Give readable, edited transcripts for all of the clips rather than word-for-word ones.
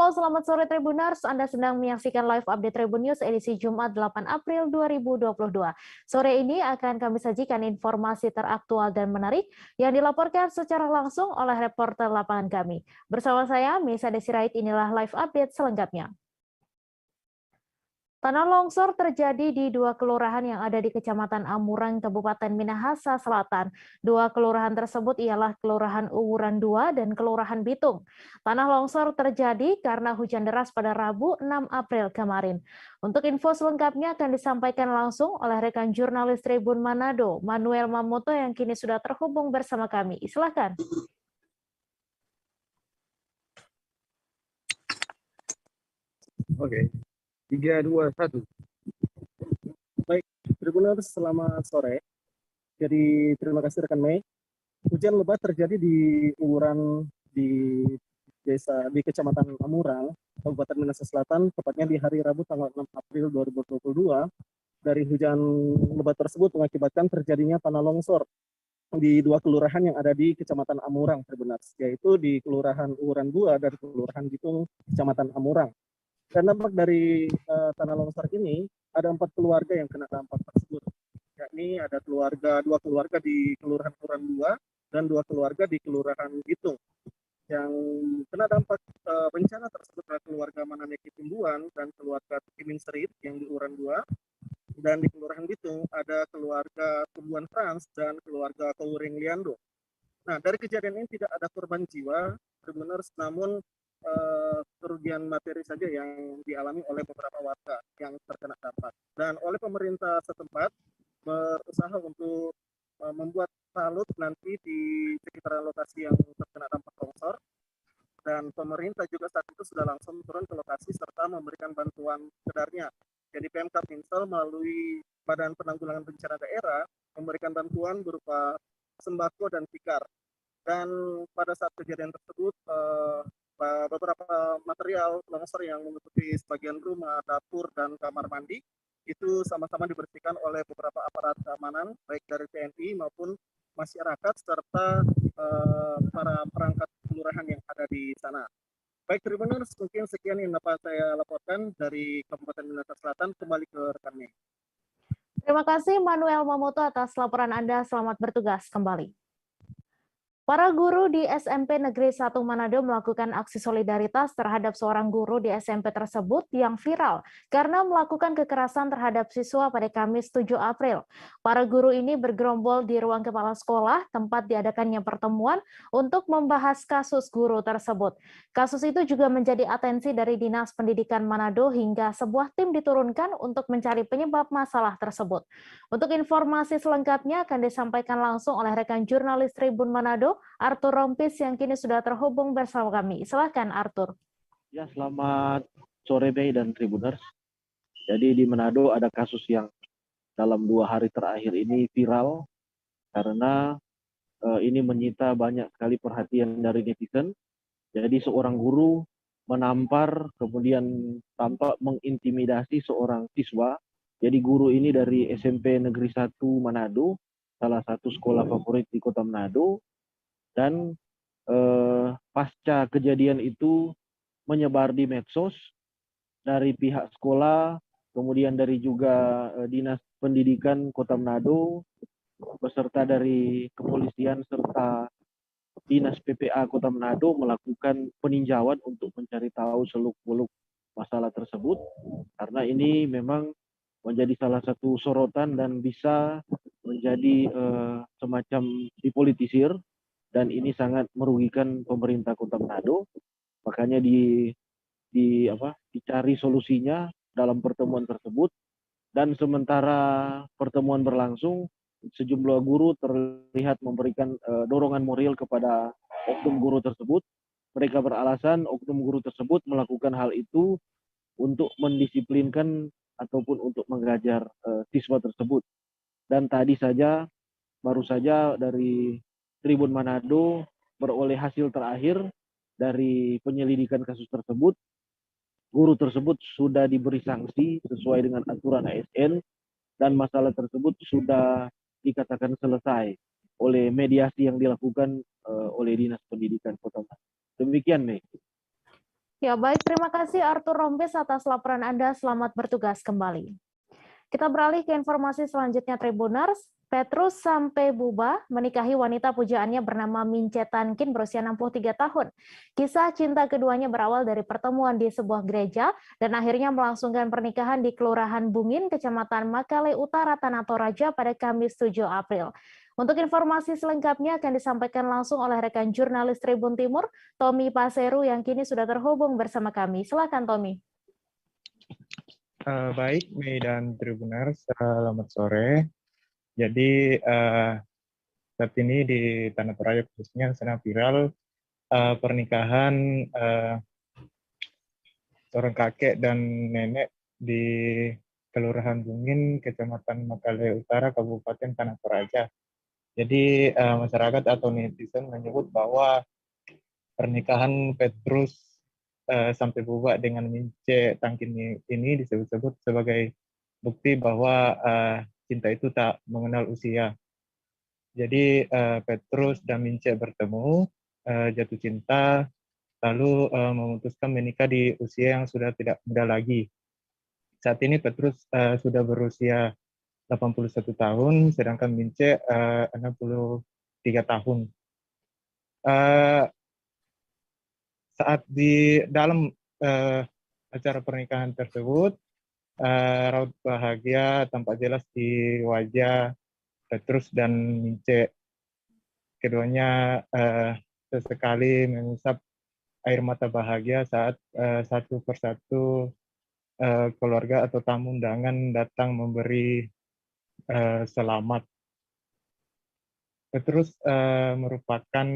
Halo, selamat sore Tribuners. Anda sedang menyaksikan live update Tribun News edisi Jumat 8 April 2022. Sore ini akan kami sajikan informasi teraktual dan menarik yang dilaporkan secara langsung oleh reporter lapangan kami. Bersama saya, Mesa Desirait, inilah live update selengkapnya. Tanah longsor terjadi di dua kelurahan yang ada di Kecamatan Amurang, Kabupaten Minahasa Selatan. Dua kelurahan tersebut ialah Kelurahan Uwuran 2 dan Kelurahan Bitung. Tanah longsor terjadi karena hujan deras pada Rabu 6 April kemarin. Untuk info selengkapnya akan disampaikan langsung oleh rekan jurnalis Tribun Manado, Manuel Mamoto yang kini sudah terhubung bersama kami. Silakan. Oke. 3, 2, 1. Baik, Tribuners, selamat sore. Jadi terima kasih rekan Mei. Hujan lebat terjadi di Uwuran di Kecamatan Amurang, Kabupaten Minahasa Selatan, tepatnya di hari Rabu tanggal 6 April 2022. Dari hujan lebat tersebut mengakibatkan terjadinya tanah longsor di dua kelurahan yang ada di Kecamatan Amurang, Tribuners, yaitu di Kelurahan Uwuran 2 dan Kelurahan Bitung, Kecamatan Amurang. Dan dampak dari tanah longsor ini ada 4 keluarga yang kena dampak tersebut, yakni ada dua keluarga di Kelurahan Uwuran 2 dan 2 keluarga di Kelurahan Bitung. Yang kena dampak bencana tersebut adalah keluarga Mananeki Timbuan dan keluarga Timin Serit yang di Uwuran 2, dan di Kelurahan Bitung ada keluarga Tumbuhan Frans dan keluarga Kowuring Liando. Nah, dari kejadian ini tidak ada korban jiwa, Tribuners, namun kerugian materi saja yang dialami oleh beberapa warga yang terkena dampak. Dan oleh pemerintah setempat berusaha untuk membuat salut nanti di sekitaran lokasi yang terkena dampak longsor. Dan pemerintah juga saat itu sudah langsung turun ke lokasi serta memberikan bantuan sekedarnya. Jadi Pemkab Minsel melalui Badan Penanggulangan Bencana Daerah memberikan bantuan berupa sembako dan tikar. Dan pada saat kejadian tersebut beberapa material longsor yang menutupi sebagian rumah, dapur, dan kamar mandi itu sama-sama dibersihkan oleh beberapa aparat keamanan baik dari TNI maupun masyarakat serta para perangkat kelurahan yang ada di sana. Baik Tribuners, mungkin sekian yang dapat saya laporkan dari Kabupaten Minahasa Selatan. Kembali ke rekannya. Terima kasih Manuel Mamoto atas laporan Anda. Selamat bertugas kembali. Para guru di SMP Negeri 1 Manado melakukan aksi solidaritas terhadap seorang guru di SMP tersebut yang viral karena melakukan kekerasan terhadap siswa pada Kamis 7 April. Para guru ini bergerombol di ruang kepala sekolah tempat diadakannya pertemuan untuk membahas kasus guru tersebut. Kasus itu juga menjadi atensi dari Dinas Pendidikan Manado hingga sebuah tim diturunkan untuk mencari penyebab masalah tersebut. Untuk informasi selengkapnya akan disampaikan langsung oleh rekan jurnalis Tribun Manado, Arthur Rompis yang kini sudah terhubung bersama kami. Silakan Arthur. Ya, selamat sore Mei dan Tribuners. Jadi di Manado ada kasus yang dalam 2 hari terakhir ini viral karena ini menyita banyak sekali perhatian dari netizen. Jadi seorang guru menampar kemudian tampak mengintimidasi seorang siswa. Jadi guru ini dari SMP Negeri 1 Manado, salah satu sekolah favorit di Kota Manado. Dan pasca kejadian itu menyebar di medsos dari pihak sekolah, kemudian dari juga Dinas Pendidikan Kota Manado, beserta dari kepolisian serta Dinas PPA Kota Manado melakukan peninjauan untuk mencari tahu seluk-beluk masalah tersebut, karena ini memang menjadi salah satu sorotan dan bisa menjadi semacam dipolitisir. Dan ini sangat merugikan pemerintah Kota Manado, makanya dicari solusinya dalam pertemuan tersebut. Dan sementara pertemuan berlangsung, sejumlah guru terlihat memberikan dorongan moral kepada oknum guru tersebut. Mereka beralasan oknum guru tersebut melakukan hal itu untuk mendisiplinkan ataupun untuk mengajar siswa tersebut. Dan tadi saja, baru saja dari Tribun Manado beroleh hasil terakhir dari penyelidikan kasus tersebut. Guru tersebut sudah diberi sanksi sesuai dengan aturan ASN dan masalah tersebut sudah dikatakan selesai oleh mediasi yang dilakukan oleh Dinas Pendidikan Kota Manado. Demikian, Mei. Ya, baik. Terima kasih Arthur Rompes atas laporan Anda. Selamat bertugas kembali. Kita beralih ke informasi selanjutnya, Tribuners. Petrus Sampai Buba menikahi wanita pujaannya bernama Mince Tankin berusia 63 tahun. Kisah cinta keduanya berawal dari pertemuan di sebuah gereja dan akhirnya melangsungkan pernikahan di Kelurahan Bungin, Kecamatan Makale Utara, Tanah Toraja pada Kamis 7 April. Untuk informasi selengkapnya akan disampaikan langsung oleh rekan jurnalis Tribun Timur, Tommy Paseru, yang kini sudah terhubung bersama kami. Silakan, Tommy. Baik, Mei dan Tribuners, selamat sore. Jadi saat ini di Tanah Toraja khususnya sedang viral pernikahan seorang kakek dan nenek di Kelurahan Bungin, Kecamatan Makale Utara, Kabupaten Tanah Toraja. Jadi masyarakat atau netizen menyebut bahwa pernikahan Petrus Sampai Buba dengan Mince Tangkin ini disebut-sebut sebagai bukti bahwa cinta itu tak mengenal usia. Jadi Petrus dan Mince bertemu, jatuh cinta, lalu memutuskan menikah di usia yang sudah tidak muda lagi. Saat ini Petrus sudah berusia 81 tahun, sedangkan Mince 63 tahun. Saat di dalam acara pernikahan tersebut, raut bahagia tampak jelas di wajah Petrus dan Mince. Keduanya sesekali mengusap air mata bahagia saat satu persatu keluarga atau tamu undangan datang memberi selamat. Petrus merupakan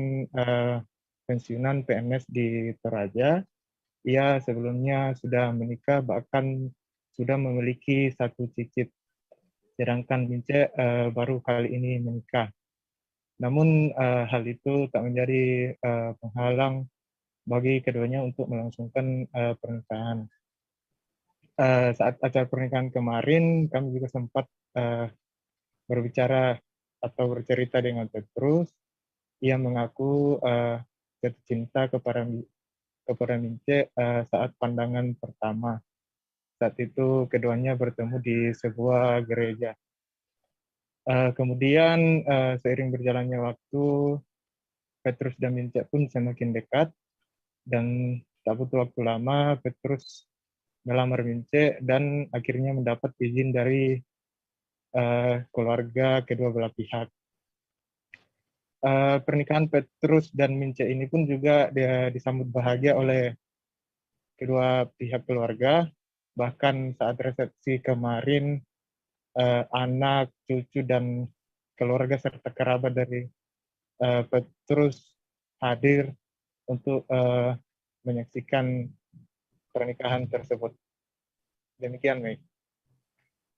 pensiunan PNS di Toraja. Ia sebelumnya sudah menikah, bahkan sudah memiliki satu cicit. Sedangkan Mince baru kali ini menikah. Namun hal itu tak menjadi penghalang bagi keduanya untuk melangsungkan pernikahan. Saat acara pernikahan kemarin, kami juga sempat berbicara atau bercerita dengan Petrus. Ia mengaku jatuh cinta kepada Mince saat pandangan pertama. Saat itu keduanya bertemu di sebuah gereja. Kemudian seiring berjalannya waktu, Petrus dan Mince pun semakin dekat, dan tak butuh waktu lama Petrus melamar Mince dan akhirnya mendapat izin dari keluarga kedua belah pihak. Pernikahan Petrus dan Mince ini pun juga disambut bahagia oleh kedua pihak keluarga. Bahkan saat resepsi kemarin, anak, cucu, dan keluarga serta kerabat dari Petrus hadir untuk menyaksikan pernikahan tersebut. Demikian, Mei.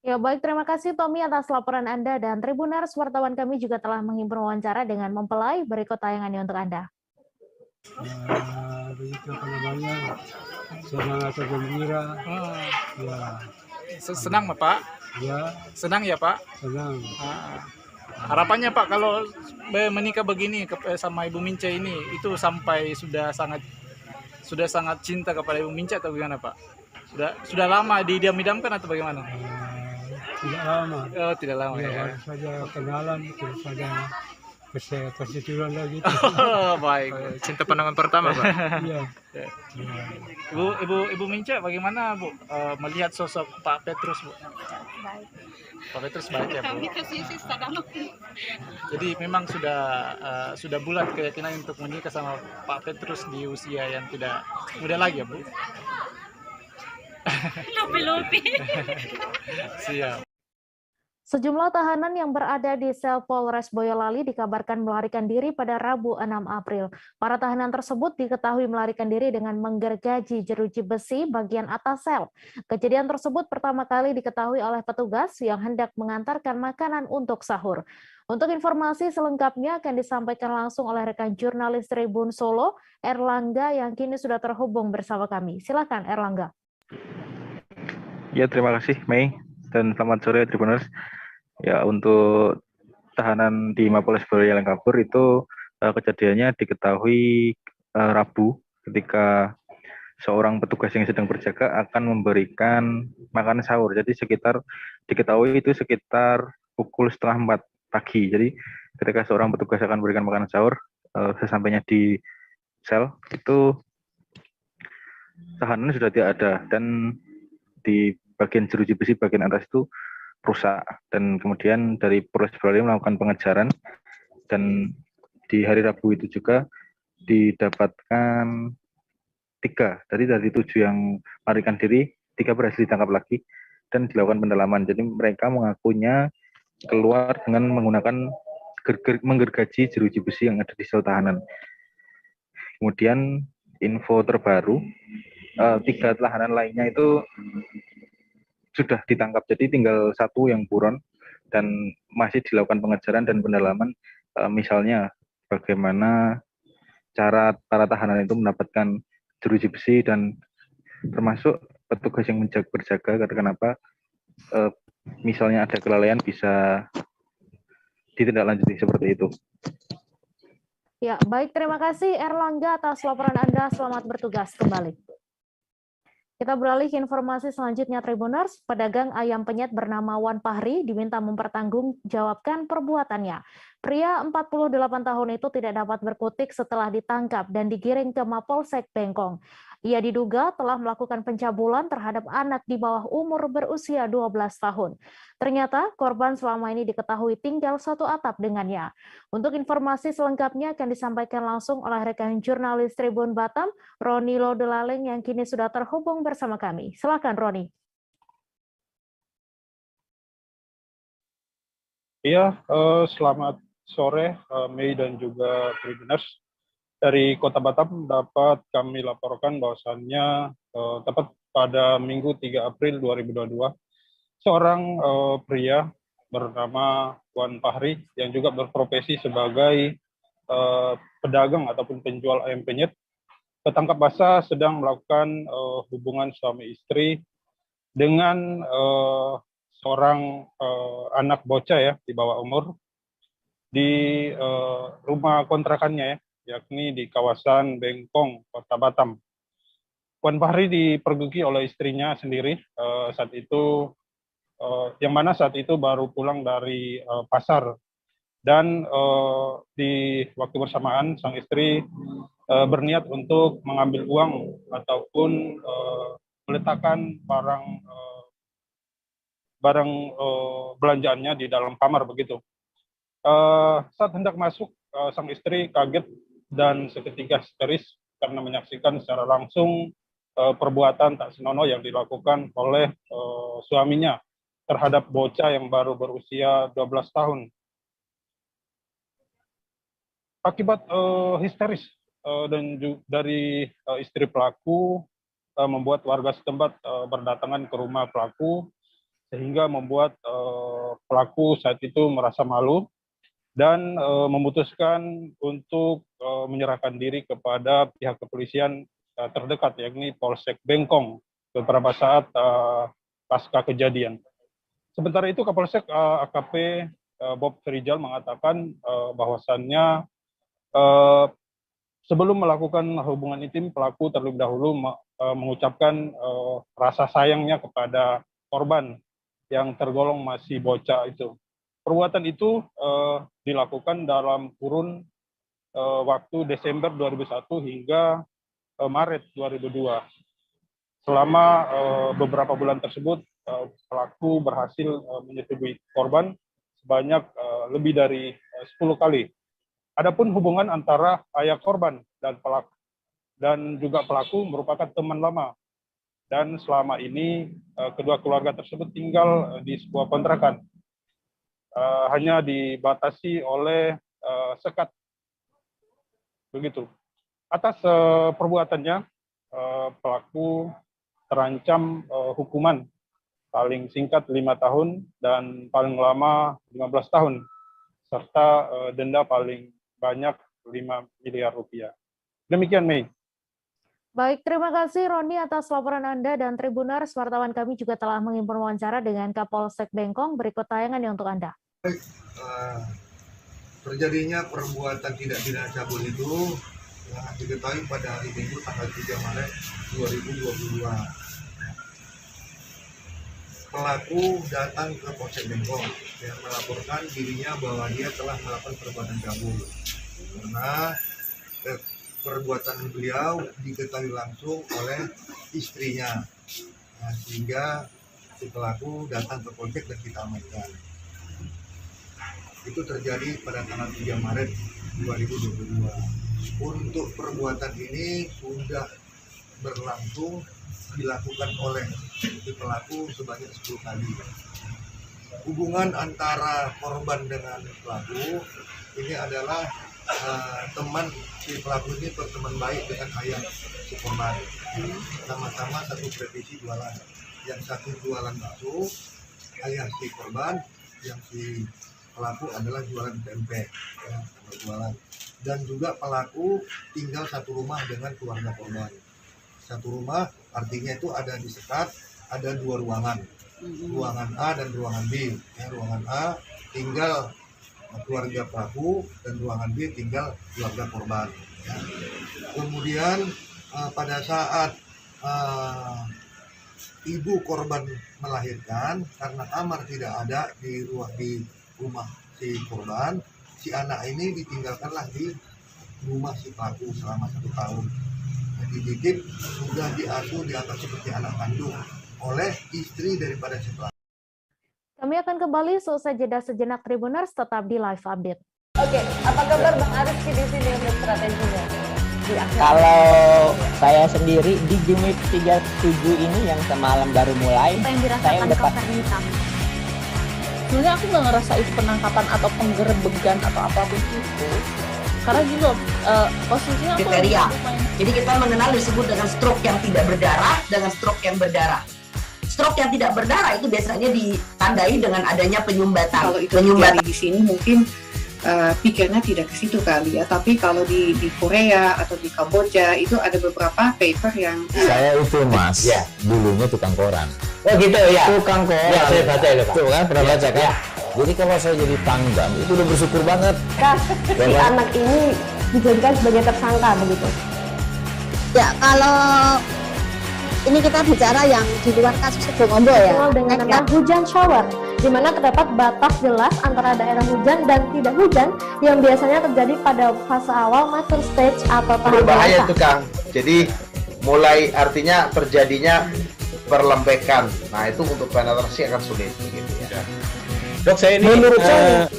Ya, baik. Terima kasih Tommy atas laporan Anda, dan Tribuners, wartawan kami juga telah menghimpun wawancara dengan mempelai. Berikut tayangannya untuk Anda. Begitu apa namanya, senang atau gembira. Ya. Senang Pak? Ya. Senang ya Pak? Senang. Harapannya Pak kalau menikah begini sama Ibu Mince ini, itu sampai sudah sangat cinta kepada Ibu Mince atau bagaimana Pak? Sudah lama didiam-diamkan atau bagaimana? Tidak lama. Oh, tidak lama ya. Baru saja kenalan, terus ada persetujuan lagi. Oh, baik. Cinta pandangan pertama Pak. Iya. Ya. Ibu Mince, bagaimana Bu melihat sosok Pak Petrus Bu? Baik. Pak Petrus baik ya Bu. Kami kasih Jadi memang sudah bulat keyakinan untuk menikah sama Pak Petrus di usia yang tidak muda lagi ya Bu. Lopi-lopi. Siap. Sejumlah tahanan yang berada di sel Polres Boyolali dikabarkan melarikan diri pada Rabu 6 April. Para tahanan tersebut diketahui melarikan diri dengan menggergaji jeruji besi bagian atas sel. Kejadian tersebut pertama kali diketahui oleh petugas yang hendak mengantarkan makanan untuk sahur. Untuk informasi selengkapnya akan disampaikan langsung oleh rekan jurnalis Tribun Solo, Erlangga, yang kini sudah terhubung bersama kami. Silakan Erlangga. Ya, terima kasih Mei, dan selamat sore Tribuners. Ya, untuk tahanan di Mapolres Boyolali yang kabur itu kejadiannya diketahui Rabu ketika seorang petugas yang sedang berjaga akan memberikan makan sahur. Jadi diketahui itu sekitar pukul 3:30 pagi. Jadi ketika seorang petugas akan memberikan makanan sahur, sesampainya di sel itu tahanan sudah tidak ada, dan di bagian jeruji besi bagian atas itu rusak. Dan kemudian dari Polres Boyolali melakukan pengejaran, dan di hari Rabu itu juga didapatkan 3 dari 7 yang melarikan diri, 3 berhasil ditangkap lagi dan dilakukan pendalaman. Jadi mereka mengakunya keluar dengan menggunakan menggergaji jeruji besi yang ada di sel tahanan. Kemudian info terbaru, 3 tahanan lainnya itu sudah ditangkap, jadi tinggal 1 yang buron dan masih dilakukan pengejaran dan pendalaman, misalnya bagaimana cara para tahanan itu mendapatkan jeruji besi, dan termasuk petugas yang berjaga kenapa misalnya ada kelalaian bisa ditindaklanjuti seperti itu. Ya, baik, terima kasih Erlangga atas laporan Anda. Selamat bertugas kembali. Kita beralih ke informasi selanjutnya, Tribuners. Pedagang ayam penyet bernama Wan Fahri diminta mempertanggungjawabkan perbuatannya. Pria 48 tahun itu tidak dapat berkutik setelah ditangkap dan digiring ke Mapolsek Bengkong. Ia diduga telah melakukan pencabulan terhadap anak di bawah umur berusia 12 tahun. Ternyata korban selama ini diketahui tinggal satu atap dengannya. Untuk informasi selengkapnya akan disampaikan langsung oleh rekan jurnalis Tribun Batam, Roni Lodelaleng, yang kini sudah terhubung bersama kami. Silakan Roni. Iya, selamat sore Mei dan juga Tribuners. Dari Kota Batam dapat kami laporkan bahwasannya tepat pada Minggu 3 April 2022, seorang pria bernama Wan Fahri yang juga berprofesi sebagai pedagang ataupun penjual ayam penyet ketangkap basah sedang melakukan hubungan suami istri dengan seorang anak bocah ya di bawah umur di rumah kontrakannya ya, yakni di kawasan Bengkong, Kota Batam. Wan Fahri dipergoki oleh istrinya sendiri saat itu, yang mana saat itu baru pulang dari pasar, dan di waktu bersamaan sang istri berniat untuk mengambil uang ataupun meletakkan barang belanjaannya di dalam kamar begitu. Saat hendak masuk, sang istri kaget dan seketika histeris karena menyaksikan secara langsung perbuatan tak senonoh yang dilakukan oleh suaminya terhadap bocah yang baru berusia 12 tahun. Akibat histeris dan dari istri pelaku membuat warga setempat berdatangan ke rumah pelaku, sehingga membuat pelaku saat itu merasa malu dan memutuskan untuk menyerahkan diri kepada pihak kepolisian terdekat, yakni Polsek Bengkong, beberapa saat pasca kejadian. Sementara itu Kapolsek AKP Bob Ferijal mengatakan bahwasannya sebelum melakukan hubungan intim, pelaku terlebih dahulu mengucapkan rasa sayangnya kepada korban yang tergolong masih bocah itu. Perbuatan itu dilakukan dalam kurun waktu Desember 2001 hingga Maret 2002. Selama beberapa bulan tersebut, pelaku berhasil menyetubuhi korban sebanyak lebih dari 10 kali. Adapun hubungan antara ayah korban dan juga pelaku merupakan teman lama. Dan selama ini kedua keluarga tersebut tinggal di sebuah kontrakan. Hanya dibatasi oleh sekat. Begitu. Atas perbuatannya, pelaku terancam hukuman paling singkat 5 tahun dan paling lama 15 tahun, serta denda paling banyak 5 miliar rupiah. Demikian, Mei. Baik, terima kasih Roni atas laporan Anda, dan Tribuners, wartawan kami juga telah mengimpun wawancara dengan Kapolsek Bengkong. Berikut tayangannya untuk Anda. Terjadinya perbuatan tidak cabul itu yang diketahui pada hari Minggu tanggal 3 Maret 2022. Pelaku datang ke Polsek Bengkong yang melaporkan dirinya bahwa dia telah melakukan perbuatan cabul karena perbuatan beliau diketahui langsung oleh istrinya, nah, sehingga si pelaku datang ke Polsek dan kita amankan. Itu terjadi pada tanggal 3 Maret 2022. Untuk perbuatan ini sudah berlangsung dilakukan oleh si pelaku sebanyak 10 kali. Hubungan antara korban dengan pelaku ini adalah teman si pelaku ini berteman baik dengan ayah si korban. Sama-sama satu profesi jualan. Yang satu jualan bakso, ayah si korban, yang si pelaku adalah jualan tempe, ya, jualan. Dan juga pelaku tinggal satu rumah dengan keluarga korban. Satu rumah artinya itu ada disekat, ada 2 ruangan, ruangan A dan ruangan B. Ya, ruangan A tinggal keluarga pelaku dan ruangan B tinggal keluarga korban. Ya. Kemudian pada saat ibu korban melahirkan, karena kamar tidak ada di rumah si korban, si anak ini ditinggalkanlah di rumah si pelaku selama 1 tahun. Dititip, sudah diasuh, dianggap seperti anak kandung oleh istri daripada si pelaku. Kami akan kembali seusai jeda sejenak Tribuners, tetap di Live Update. Oke, apa kabar Bang Arief di sini untuk strateginya? Kalau saya sendiri di Jumit 37 ini yang semalam baru mulai, saya udah pasti. Sebenarnya aku nggak ngerasa itu penangkapan atau penggerebegan atau apapun itu. Karena gitu, posisinya aku kriteria. Jadi kita mengenal disebut dengan stroke yang tidak berdarah dengan stroke yang berdarah. Stroke yang tidak berdarah itu biasanya ditandai dengan adanya penyumbatan. Kalau itu penyumbatan di sini mungkin pikirnya tidak ke situ kali ya. Tapi kalau di Korea atau di Kamboja itu ada beberapa paper yang saya itu Mas, ya, dulunya tukang koran. Oh gitu ya. Tukang koran. Ya, saya baca itu Pak. Tuh kan pernah baca kan? Ya. Jadi kalau saya jadi pangdam itu udah bersyukur banget. Si anak ini dijadikan sebagai tersangka begitu. Ya, kalau ini kita bicara yang di luar kasus Kebun ya. Dengan nama hujan shower, di mana terdapat batas jelas antara daerah hujan dan tidak hujan yang biasanya terjadi pada fase awal mature stage atau tahap berbahaya itu Kang. Jadi mulai artinya terjadinya perlembekan. Nah itu untuk penetrasi akan sulit gitu ya. Dok, saya ini menurut saya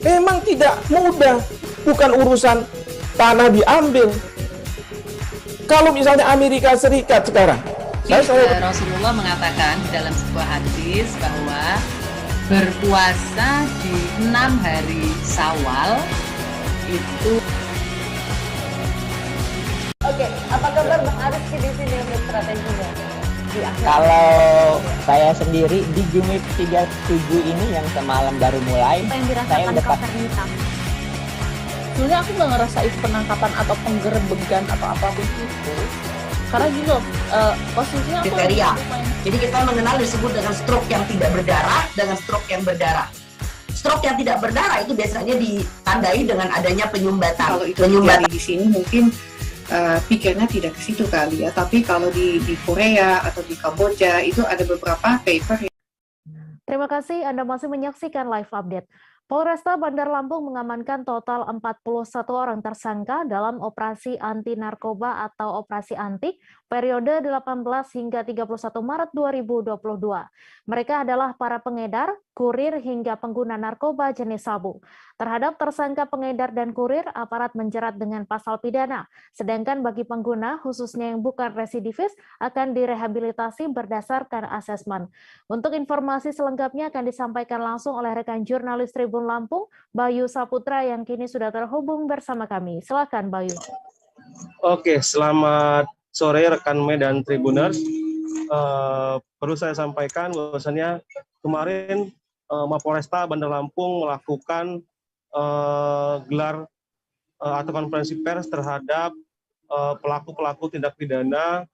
memang tidak mudah, bukan urusan tanah diambil. Kalau misalnya Amerika Serikat sekarang, Rasulullah mengatakan di dalam sebuah hadis bahwa berpuasa di 6 hari Syawal itu. Oke, apa kabar Bang Arief di sini untuk strateginya? Kalau saya sendiri di Jumit 37 ini yang semalam baru mulai, saya udah pasti. Sebenarnya aku nggak ngerasa itu penangkapan atau penggerebegan atau apapun itu. Karena gitu, posisinya kriteria. Jadi kita mengenal disebut dengan stroke yang tidak berdarah dengan stroke yang berdarah. Stroke yang tidak berdarah itu biasanya ditandai dengan adanya penyumbatan. Kalau itu penyumbatan di sini mungkin pikirnya tidak ke situ kali ya. Tapi kalau di Korea atau di Kamboja itu ada beberapa paper. Terima kasih Anda masih menyaksikan Live Update. Polresta Bandar Lampung mengamankan total 41 orang tersangka dalam operasi anti narkoba atau operasi anti periode 18 hingga 31 Maret 2022. Mereka adalah para pengedar, kurir hingga pengguna narkoba jenis sabu. Terhadap tersangka pengedar dan kurir, aparat menjerat dengan pasal pidana. Sedangkan bagi pengguna, khususnya yang bukan residivis, akan direhabilitasi berdasarkan asesmen. Untuk informasi selengkapnya akan disampaikan langsung oleh rekan jurnalis Tribun Lampung, Bayu Saputra yang kini sudah terhubung bersama kami. Silakan Bayu. Oke, selamat sore rekan medan Tribuners. Perlu saya sampaikan bahwasannya kemarin Mapolresta Bandar Lampung melakukan gelar atau konferensi pers terhadap pelaku-pelaku tindak pidana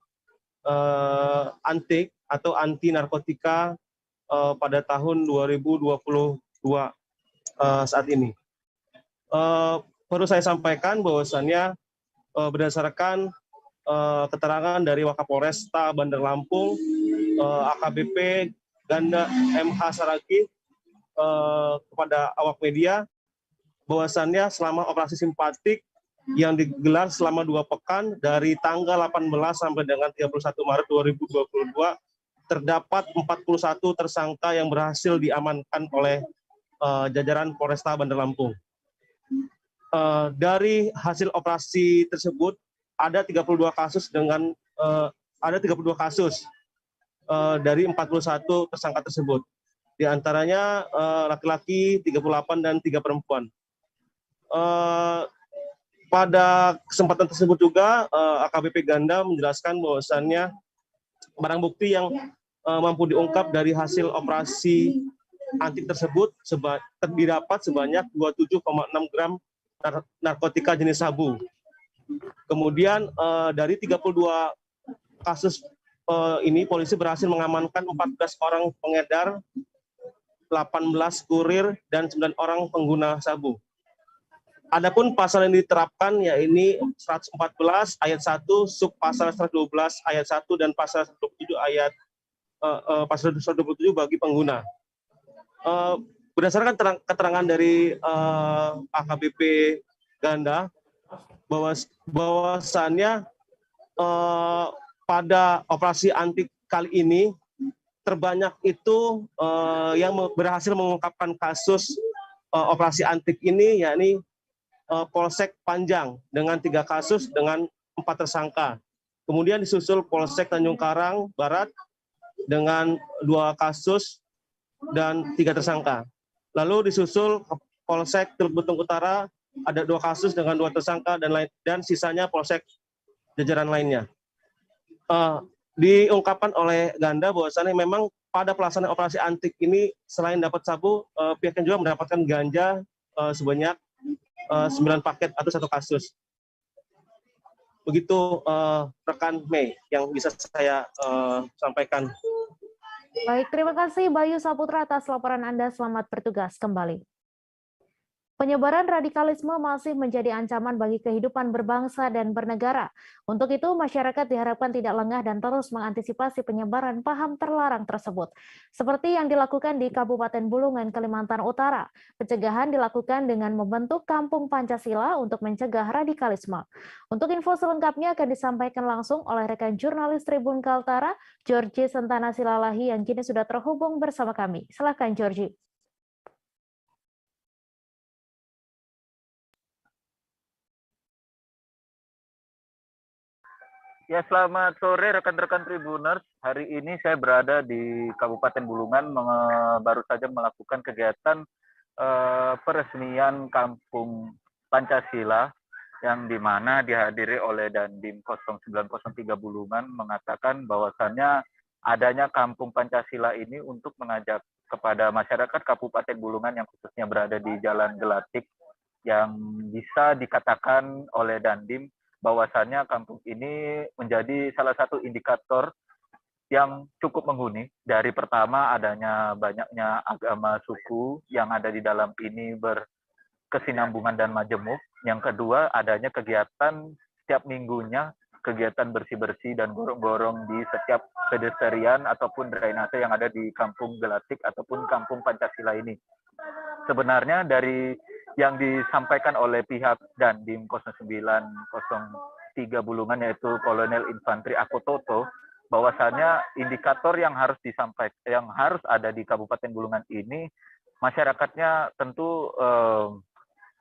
antik atau anti narkotika pada tahun 2022 saat ini. Perlu saya sampaikan bahwasannya berdasarkan keterangan dari Wakapolresta Bandar Lampung, AKBP Ganda MH Saragi kepada awak media bahwasannya selama operasi simpatik yang digelar selama 2 pekan dari tanggal 18 sampai dengan 31 Maret 2022 terdapat 41 tersangka yang berhasil diamankan oleh jajaran Polresta Bandar Lampung. Dari hasil operasi tersebut ada 32 kasus dari 41 tersangka tersebut. Di antaranya laki-laki 38 dan 3 perempuan. Pada kesempatan tersebut juga AKBP Ganda menjelaskan bahwasannya barang bukti yang mampu diungkap dari hasil operasi antik tersebut didapat sebanyak 27,6 gram narkotika jenis sabu. Kemudian dari 32 kasus ini polisi berhasil mengamankan 14 orang pengedar, 18 kurir, dan 9 orang pengguna sabu. Adapun pasal yang diterapkan yaitu 114 ayat 1, sub pasal 112 ayat 1 dan pasal 127 ayat pasal 127 bagi pengguna. Berdasarkan keterangan dari AKBP Ganda bahwasannya pada operasi antik kali ini terbanyak itu yang berhasil mengungkapkan kasus operasi antik ini yakni Polsek Panjang dengan 3 kasus dengan 4 tersangka. Kemudian disusul Polsek Tanjung Karang Barat dengan 2 kasus dan 3 tersangka. Lalu disusul Polsek Teluk Betung Utara ada 2 kasus dengan 2 tersangka dan sisanya Polsek jajaran lainnya. Diungkapkan oleh Ganda bahwasannya memang pada pelaksanaan operasi antik ini selain dapat sabu, pihaknya juga mendapatkan ganja sebanyak 9 paket atau 1 kasus. Begitu rekan Mei yang bisa saya sampaikan. Baik, terima kasih Bayu Saputra atas laporan Anda. Selamat bertugas kembali. Penyebaran radikalisme masih menjadi ancaman bagi kehidupan berbangsa dan bernegara. Untuk itu, masyarakat diharapkan tidak lengah dan terus mengantisipasi penyebaran paham terlarang tersebut. Seperti yang dilakukan di Kabupaten Bulungan, Kalimantan Utara. Pencegahan dilakukan dengan membentuk Kampung Pancasila untuk mencegah radikalisme. Untuk info selengkapnya akan disampaikan langsung oleh rekan jurnalis Tribun Kaltara, Georgie Sentana Silalahi, yang kini sudah terhubung bersama kami. Silakan, Georgie. Ya, selamat sore rekan-rekan Tribuners. Hari ini saya berada di Kabupaten Bulungan, baru saja melakukan kegiatan peresmian Kampung Pancasila yang dimana dihadiri oleh Dandim 0903 Bulungan mengatakan bahwasannya adanya Kampung Pancasila ini untuk mengajak kepada masyarakat Kabupaten Bulungan yang khususnya berada di Jalan Gelatik yang bisa dikatakan oleh Dandim bahwasannya kampung ini menjadi salah satu indikator yang cukup menghuni. Dari pertama adanya banyaknya agama suku yang ada di dalam ini berkesinambungan dan majemuk. Yang kedua adanya kegiatan setiap minggunya, kegiatan bersih-bersih dan gorong-gorong di setiap pedestrian ataupun drainase yang ada di Kampung Gelatik ataupun Kampung Pancasila ini. Sebenarnya dari yang disampaikan oleh pihak Dandim 0903 Bulungan yaitu Kolonel Infantri Akototo bahwasannya indikator yang harus disampaikan yang harus ada di Kabupaten Bulungan ini masyarakatnya tentu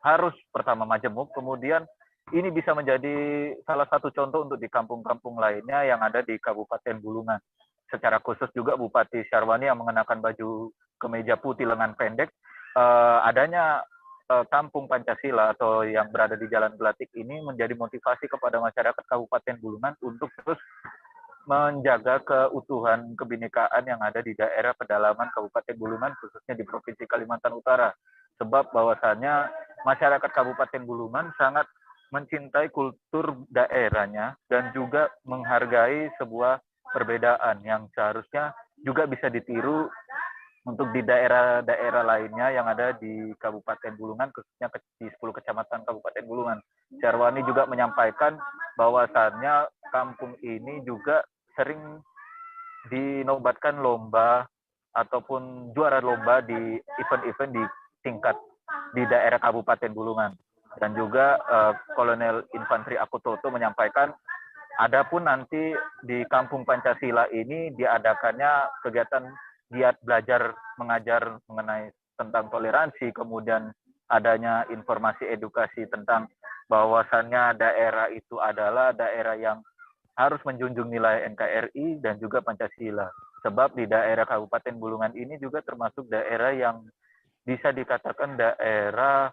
harus pertama majemuk, kemudian ini bisa menjadi salah satu contoh untuk di kampung-kampung lainnya yang ada di Kabupaten Bulungan. Secara khusus juga Bupati Syarwani yang mengenakan baju kemeja putih lengan pendek, adanya Kampung Pancasila atau yang berada di Jalan Gelatik ini menjadi motivasi kepada masyarakat Kabupaten Bulungan untuk terus menjaga keutuhan kebinekaan yang ada di daerah pedalaman Kabupaten Bulungan khususnya di Provinsi Kalimantan Utara. Sebab bahwasannya masyarakat Kabupaten Bulungan sangat mencintai kultur daerahnya dan juga menghargai sebuah perbedaan yang seharusnya juga bisa ditiru untuk di daerah-daerah lainnya yang ada di Kabupaten Bulungan, khususnya di 10 kecamatan Kabupaten Bulungan. Syarwani juga menyampaikan bahwasannya kampung ini juga sering dinobatkan lomba ataupun juara lomba di event-event di tingkat di daerah Kabupaten Bulungan. Dan juga Kolonel Infantri Akutoto menyampaikan adapun nanti di Kampung Pancasila ini diadakannya kegiatan giat belajar mengajar mengenai tentang toleransi, kemudian adanya informasi edukasi tentang bahwasannya daerah itu adalah daerah yang harus menjunjung nilai NKRI dan juga Pancasila. Sebab di daerah Kabupaten Bulungan ini juga termasuk daerah yang bisa dikatakan daerah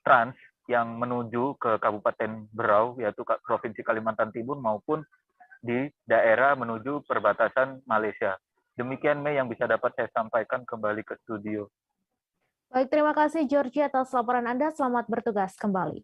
trans yang menuju ke Kabupaten Berau, yaitu Provinsi Kalimantan Timur, maupun di daerah menuju perbatasan Malaysia. Demikian Mei yang bisa dapat saya sampaikan, kembali ke studio. Baik, terima kasih Georgie atas laporan Anda. Selamat bertugas kembali.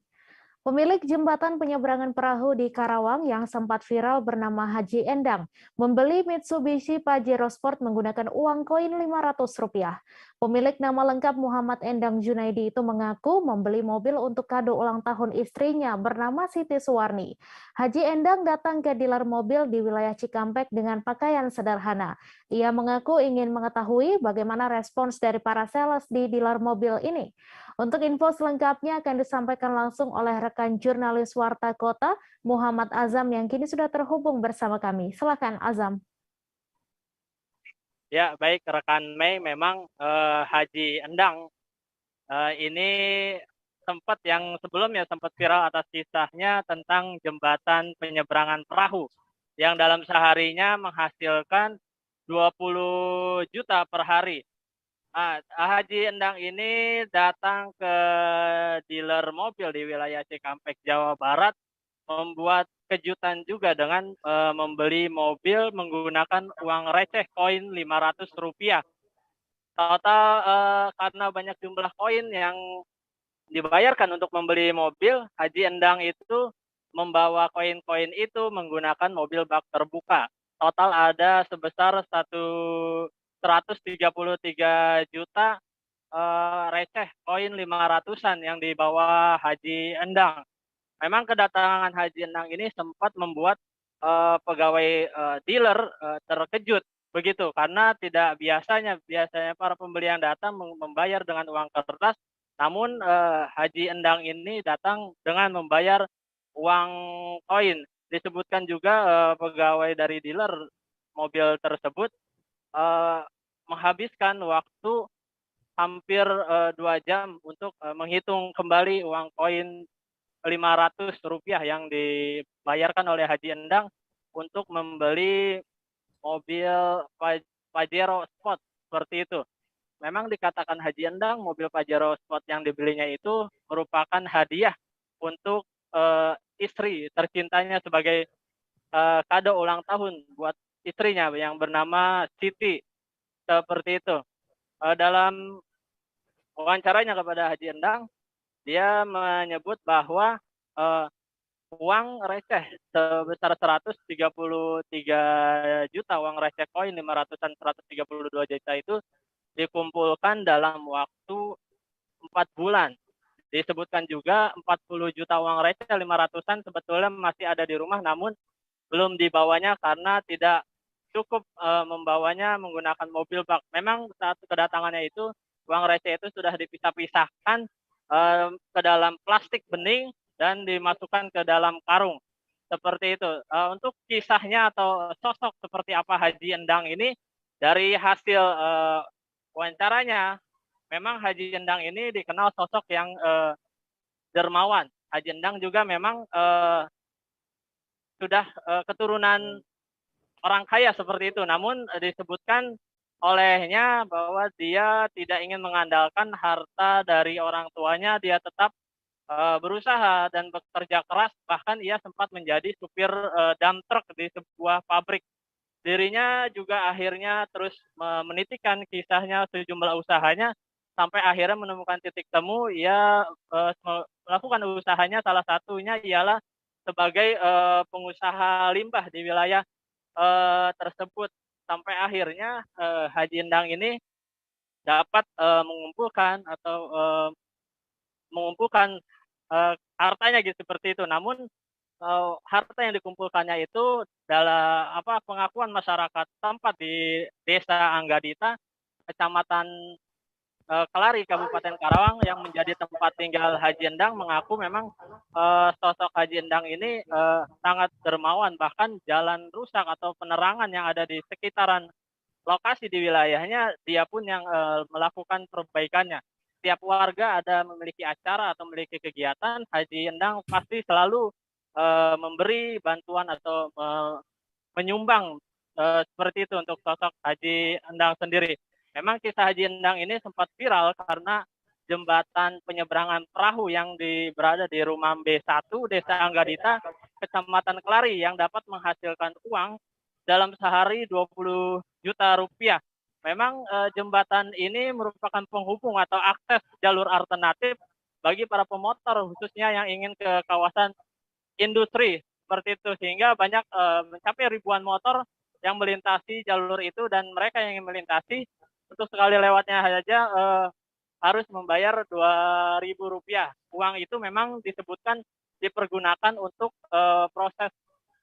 Pemilik jembatan penyeberangan perahu di Karawang yang sempat viral bernama Haji Endang membeli Mitsubishi Pajero Sport menggunakan uang koin Rp500. Pemilik nama lengkap Muhammad Endang Junaidi itu mengaku membeli mobil untuk kado ulang tahun istrinya bernama Siti Suwarni. Haji Endang datang ke dealer mobil di wilayah Cikampek dengan pakaian sederhana. Ia mengaku ingin mengetahui bagaimana respons dari para sales di dealer mobil ini. Untuk info selengkapnya akan disampaikan langsung oleh rekan jurnalis Warta Kota, Muhammad Azam, yang kini sudah terhubung bersama kami. Silakan Azam. Ya, baik rekan Mei, memang Haji Endang ini sempat yang sebelumnya sempat viral atas kisahnya tentang jembatan penyeberangan perahu yang dalam seharinya menghasilkan 20 juta per hari. Haji Endang ini datang ke dealer mobil di wilayah Cikampek, Jawa Barat, membuat kejutan juga dengan membeli mobil menggunakan uang receh koin Rp500. Total karena banyak jumlah koin yang dibayarkan untuk membeli mobil, Haji Endang itu membawa koin-koin itu menggunakan mobil bak terbuka. Total ada sebesar 133 juta receh koin 500-an yang dibawa Haji Endang. Memang kedatangan Haji Endang ini sempat membuat pegawai dealer terkejut begitu, karena tidak biasanya para pembeli yang datang membayar dengan uang kertas, namun Haji Endang ini datang dengan membayar uang koin. Disebutkan juga pegawai dari dealer mobil tersebut menghabiskan waktu hampir 2 jam untuk menghitung kembali uang koin Rp500 yang dibayarkan oleh Haji Endang untuk membeli mobil Pajero Sport seperti itu. Memang dikatakan Haji Endang mobil Pajero Sport yang dibelinya itu merupakan hadiah untuk istri tercintanya sebagai kado ulang tahun buat istrinya yang bernama Siti. Seperti itu. Dalam wawancaranya kepada Haji Endang, dia menyebut bahwa uang receh sebesar 133 juta, uang receh koin 500-an 132 juta itu dikumpulkan dalam waktu 4 bulan. Disebutkan juga 40 juta uang receh 500-an sebetulnya masih ada di rumah, namun belum dibawanya karena tidak cukup membawanya menggunakan mobil bak. Memang saat kedatangannya itu uang receh itu sudah dipisah-pisahkan ke dalam plastik bening dan dimasukkan ke dalam karung. Seperti itu. Untuk kisahnya atau sosok seperti apa Haji Endang ini, dari hasil wawancaranya, memang Haji Endang ini dikenal sosok yang dermawan. Haji Endang juga memang sudah keturunan orang kaya seperti itu, namun disebutkan olehnya bahwa dia tidak ingin mengandalkan harta dari orang tuanya, dia tetap berusaha dan bekerja keras, bahkan ia sempat menjadi supir dump truck di sebuah pabrik. Dirinya juga akhirnya terus menitikan kisahnya sejumlah usahanya, sampai akhirnya menemukan titik temu, ia melakukan usahanya, salah satunya ialah sebagai pengusaha limbah di wilayah tersebut, sampai akhirnya Haji Endang ini dapat mengumpulkan hartanya gitu seperti itu. Namun harta yang dikumpulkannya itu dalam pengakuan masyarakat tempat di Desa Anggadita, Kecamatan Kelari, Kabupaten Karawang yang menjadi tempat tinggal Haji Endang mengaku memang sosok Haji Endang ini sangat dermawan, bahkan jalan rusak atau penerangan yang ada di sekitaran lokasi di wilayahnya dia pun yang melakukan perbaikannya. Setiap warga ada memiliki acara atau memiliki kegiatan, Haji Endang pasti selalu memberi bantuan atau menyumbang seperti itu untuk sosok Haji Endang sendiri. Memang kisah Haji Endang ini sempat viral karena jembatan penyeberangan perahu yang berada di Rumambe 1, Desa Anggadita, Kecamatan Kelari yang dapat menghasilkan uang dalam sehari 20 juta rupiah. Memang jembatan ini merupakan penghubung atau akses jalur alternatif bagi para pemotor khususnya yang ingin ke kawasan industri seperti itu, sehingga banyak mencapai ribuan motor yang melintasi jalur itu, dan mereka yang ingin melintasi untuk sekali lewatnya saja harus membayar Rp2.000. Uang itu memang disebutkan dipergunakan untuk proses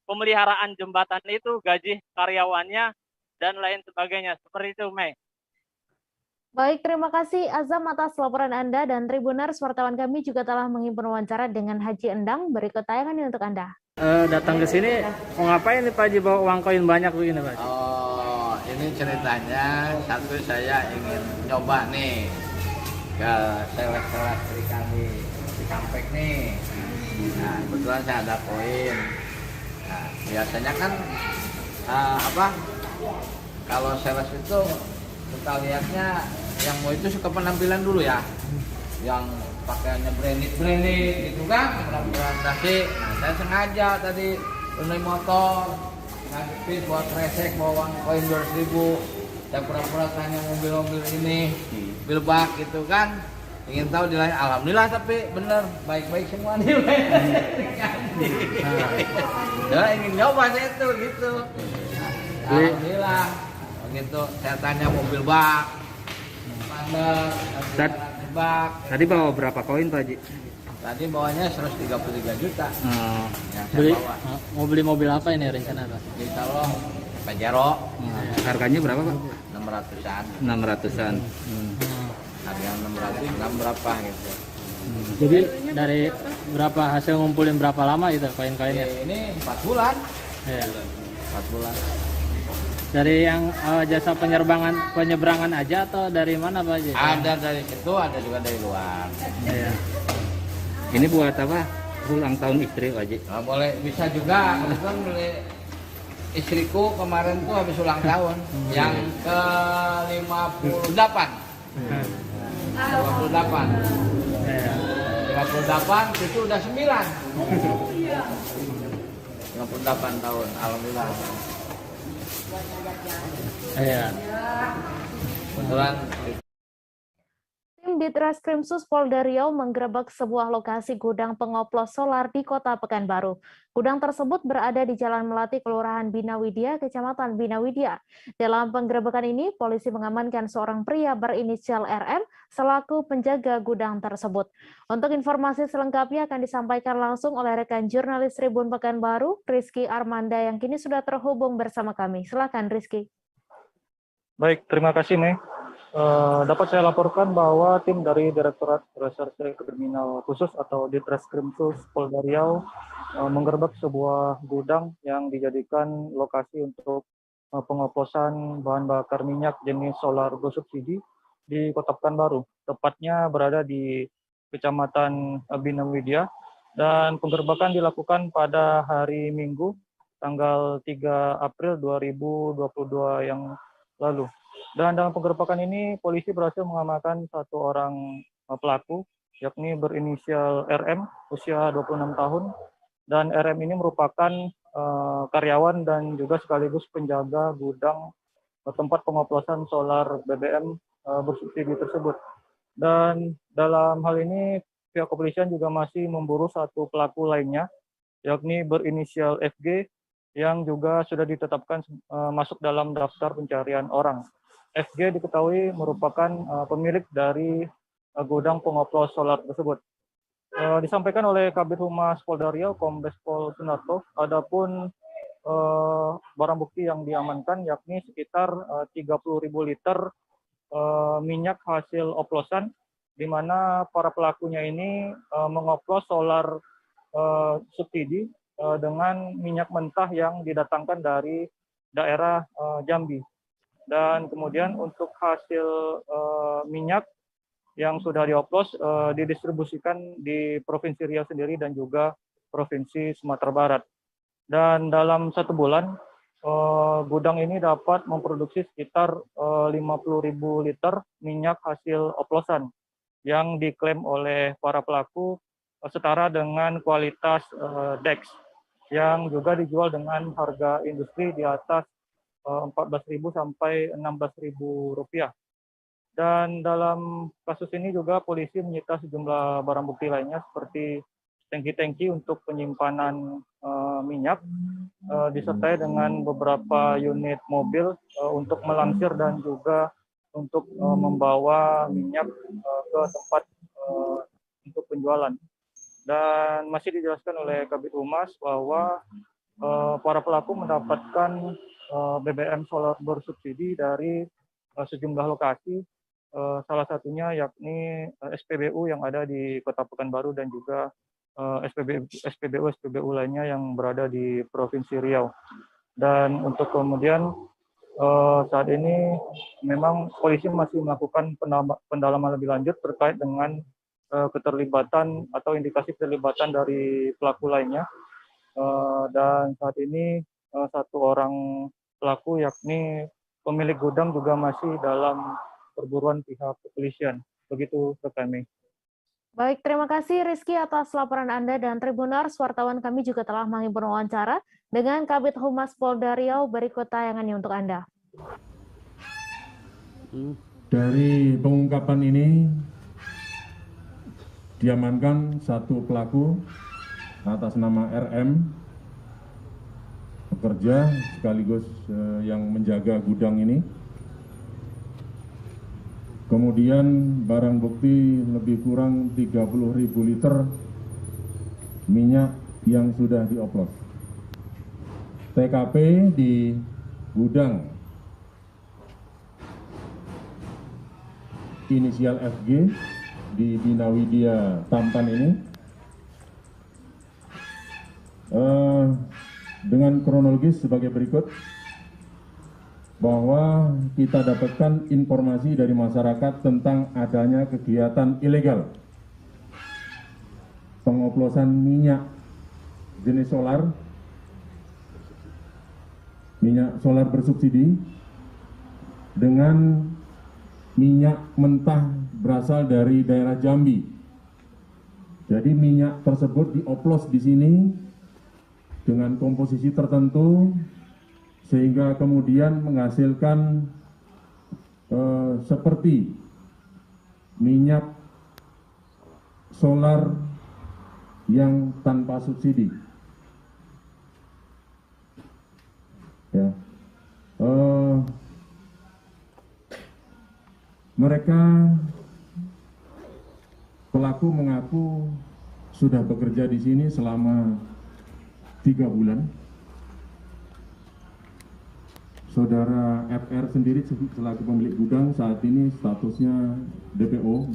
pemeliharaan jembatan itu, gaji karyawannya, dan lain sebagainya. Seperti itu, Mei. Baik, terima kasih Azam atas laporan Anda, dan Tribuners, wartawan kami juga telah menghimpun wawancara dengan Haji Endang. Berikut tayangan ini untuk Anda. Datang ke sini mau ngapain nih Pak Haji, bawa uang koin banyak begini Pak? Oh, ini ceritanya satu, saya ingin nyoba nih ke sales-sales ikan di Cikampek nih. Nah, kebetulan saya ada koin. Nah, biasanya kan kalau sales itu kita lihatnya yang mau itu suka penampilan dulu ya, yang pakaiannya branded gitu kan, presentasi. Nah, saya sengaja tadi naik motor, ngadepin buat resek, bawa uang koin 200.000. Saya pura-pura tanya mobil-mobil ini, mobil bak gitu kan, ingin tahu nilai. Alhamdulillah tapi bener, baik-baik semua nilai. Nah, ingin nyoba saya tuh gitu. Alhamdulillah begitu. Saya tanya mobil bak, bak. Tadi bawa berapa koin Pak Haji? Tadi bawanya 133 juta. Mau beli mobil apa ini rencana Pak? Di Tolong Pajero. Harganya berapa Pak? 600-an. 600-an. Harga 600 berapa gitu. Jadi dari berapa hasil ngumpulin berapa lama itu koin-koinnya? Ini 4 bulan. Iya. 4 bulan. Dari yang jasa penyeberangan aja atau dari mana Pak Haji? Ada dari situ, ada juga dari luar. Iya. Ini buat apa? Ulang tahun istri Pak Haji? Nah, boleh, bisa juga. Kebetulan beli istriku kemarin tuh habis ulang tahun yang ke 58. 58 itu udah 9. 58 tahun, alhamdulillah. Iya. Kebetulan Tim Ditreskrimsus Polda Riau menggerebek sebuah lokasi gudang pengoplos solar di Kota Pekanbaru. Gudang tersebut berada di Jalan Melati, Kelurahan Bina Widya, Kecamatan Bina Widya. Dalam penggerebekan ini, polisi mengamankan seorang pria berinisial RM selaku penjaga gudang tersebut. Untuk informasi selengkapnya akan disampaikan langsung oleh rekan jurnalis Tribun Pekanbaru, Rizky Armanda, yang kini sudah terhubung bersama kami. Silakan Rizky. Baik, terima kasih Mei. Dapat saya laporkan bahwa tim dari Direktorat Reserse Kriminal Khusus atau Ditreskrimsus Polda Riau menggerebek sebuah gudang yang dijadikan lokasi untuk pengoplosan bahan bakar minyak jenis solar bersubsidi di Kota Pekanbaru. Tepatnya berada di Kecamatan Bina Widya, dan penggerebekan dilakukan pada hari Minggu tanggal 3 April 2022 yang lalu. Dan dalam penggerebekan ini, polisi berhasil mengamankan satu orang pelaku, yakni berinisial RM, usia 26 tahun. Dan RM ini merupakan karyawan dan juga sekaligus penjaga gudang tempat pengoplosan solar BBM bersubsidi tersebut. Dan dalam hal ini, pihak kepolisian juga masih memburu satu pelaku lainnya, yakni berinisial FG, yang juga sudah ditetapkan masuk dalam daftar pencarian orang. FG diketahui merupakan pemilik dari gudang pengoplos solar tersebut. disampaikan oleh Kabid Humas Polda Riau, Kombes Pol Sunarto, adapun barang bukti yang diamankan yakni sekitar 30.000 liter minyak hasil oplosan, di mana para pelakunya ini mengoplos solar subsidi dengan minyak mentah yang didatangkan dari daerah Jambi. Dan kemudian untuk hasil minyak yang sudah dioplos didistribusikan di Provinsi Riau sendiri dan juga Provinsi Sumatera Barat. Dan dalam 1 bulan, gudang ini dapat memproduksi sekitar 50.000 liter minyak hasil oplosan yang diklaim oleh para pelaku setara dengan kualitas DEX yang juga dijual dengan harga industri di atas 14.000 sampai 16.000 rupiah. Dan dalam kasus ini juga polisi menyita sejumlah barang bukti lainnya seperti tangki-tangki untuk penyimpanan minyak, disertai dengan beberapa unit mobil untuk melansir dan juga untuk membawa minyak ke tempat untuk penjualan. Dan masih dijelaskan oleh Kabid Humas bahwa para pelaku mendapatkan BBM solar bersubsidi dari sejumlah lokasi, salah satunya yakni SPBU yang ada di Kota Pekanbaru dan juga SPBU lainnya yang berada di Provinsi Riau. Dan untuk kemudian saat ini memang polisi masih melakukan pendalaman lebih lanjut terkait dengan keterlibatan atau indikasi keterlibatan dari pelaku lainnya. Dan saat ini 1 orang pelaku yakni pemilik gudang juga masih dalam perburuan pihak kepolisian. Begitu kami. Baik, terima kasih Rizky atas laporan Anda, dan Tribunars, wartawan kami juga telah menghimpun wawancara dengan Kabid Humas Polda Riau. Berikut tayangannya untuk Anda. Dari pengungkapan ini diamankan 1 pelaku atas nama RM, pekerja sekaligus yang menjaga gudang ini. Kemudian barang bukti lebih kurang 30.000 liter minyak yang sudah dioplos. TKP di gudang inisial FG di Bina Widya Tampan ini dengan kronologis sebagai berikut, bahwa kita dapatkan informasi dari masyarakat tentang adanya kegiatan ilegal pengoplosan minyak jenis solar, minyak solar bersubsidi dengan minyak mentah berasal dari daerah Jambi. Jadi minyak tersebut dioplos di sini dengan komposisi tertentu sehingga kemudian menghasilkan seperti minyak solar yang tanpa subsidi. Ya. Mereka pelaku mengaku sudah bekerja di sini selama 3 bulan. Saudara FR sendiri selaku pemilik gudang saat ini statusnya DPO.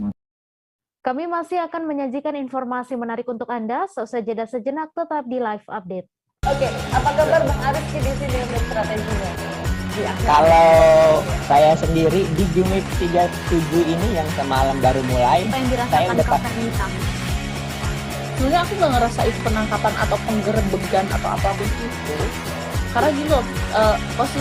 Kami masih akan menyajikan informasi menarik untuk Anda. Seusai jeda sejenak, tetap di live update. Oke, apa kabar Bang Arif di sini untuk strateginya? Kalau saya sendiri di Jumip 37 ini yang semalam baru mulai, saya udah sebenarnya aku nggak ngerasa itu penangkapan atau penggerebegan atau apapun itu, karena gini loh, posisi